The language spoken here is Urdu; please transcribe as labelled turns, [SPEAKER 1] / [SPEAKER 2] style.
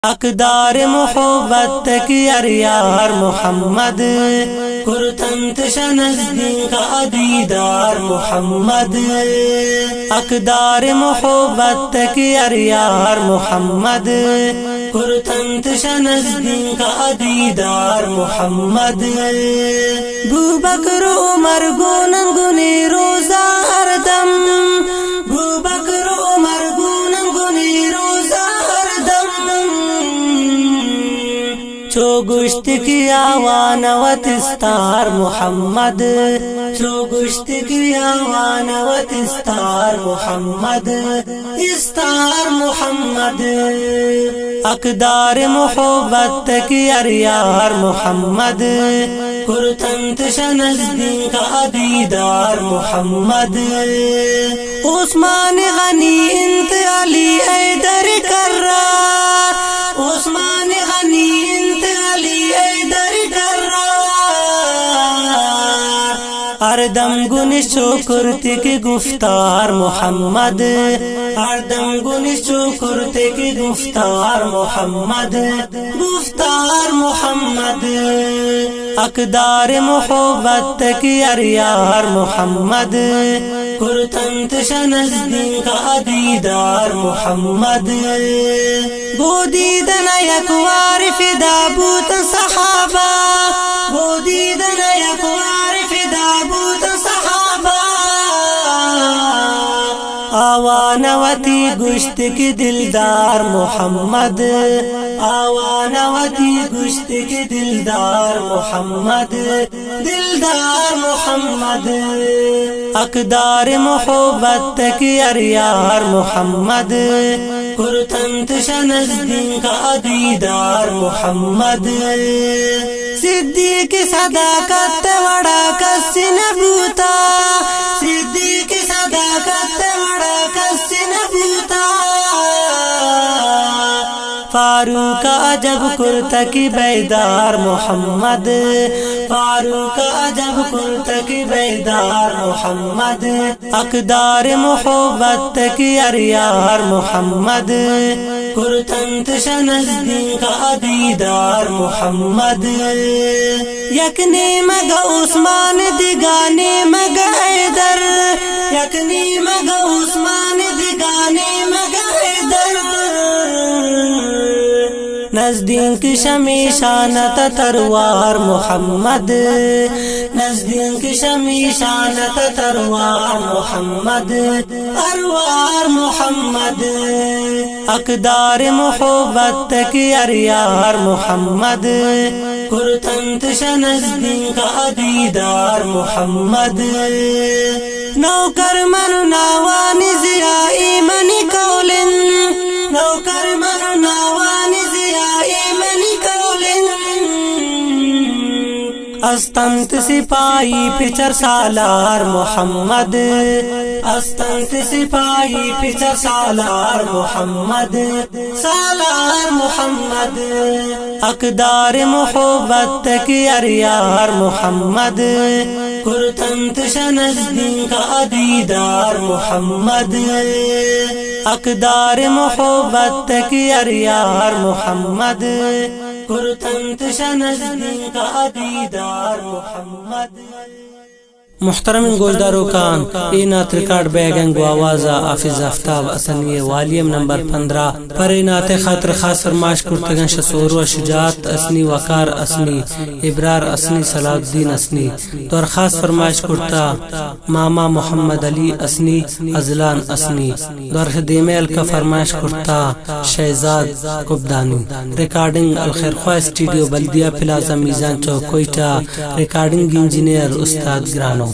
[SPEAKER 1] اقدار محبت کی یار محمد کرتنت نزدیک دیدار محمد اقدار محبت کی یار محمد کرتنت نزدیک دیدار محمد بو بکر عمر گونن گنی روزہ ہر دم بو بکر عمر گونن گنی روزہ ہر دم چو گشت کی آوانوت استار محمد چو گشت کی آوانوت استار محمد استار محمد اقدار محبت کی یار محمد کرتنت نزدیک دیدار محمد عثمان غنی انت علی ایدر کرار عثمان غنی انت علی ایدر کرار اردم گنش چوکرتی کی گفتار محمد اردم گنش چوکرتی کی گفتار محمد گفتار محمد اقدار محبت کی یار محمد کرتنت نزدیک دیدار محمد بو دیدن یکوار فدا بوت صحابہ بو دیدن یکوار فدا بوت صحابہ آوانوتی گشت کی دلدار محمد آوانوتی گشت کی دلدار محمد دلدار محمد اقدار محبت کی یار محمد کرتنت نزدیک دیدار محمد صدیق صداقت وڑا کس نبوتا صدیق صداقت وڑا کس نبوتا فاروق عجب کرتکی بیدار محمد فاروق عجب کرتکی بیدار محمد اقدار محبت کی یار محمد کرتنت نزدیک دیدار محمد یکنی مگا عثمان دیگانی مگا ایدر یکنی مگا عثمان دیگانی مگا ایدر نزدیک شمیشانت تروار محمد نزدیک شمیشانت تروار محمد اروار محمد اقدار محبت کی یار محمد کرتنت نزدیک دیدار محمد نوکر من ناوان زیائی منی کولن نوکر من ناوان استنت سپاہی پچر سالار محمد استنت سپاہی پچر سالار محمد سالار محمد اقدار محبت کی یار محمد کرتنت نزدیک دیدار محمد اقدار محبت کی یار محمد کرتنت نزدیک دیدار محمد محترم گوشدارو کان اینات ریکارڈ بیگنگ و آوازہ حافظ آفتاب اسنی والیم نمبر 15 پر اینات خاطر خاص فرمائش کرتگن شسور و شجاعت اسنی وقار اسنی ابرار اسنی صلاح الدین اسنی درخواست فرمائش کرتا ماما محمد علی اسنی ازلان اسنی در دیمیل کا فرمائش کرتا شہزاد کبدانی ریکارڈنگ الخیر خواہ اسٹوڈیو بلدیہ پلازا میزان چوک کوئٹہ ریکارڈنگ انجینئر استاد گرانو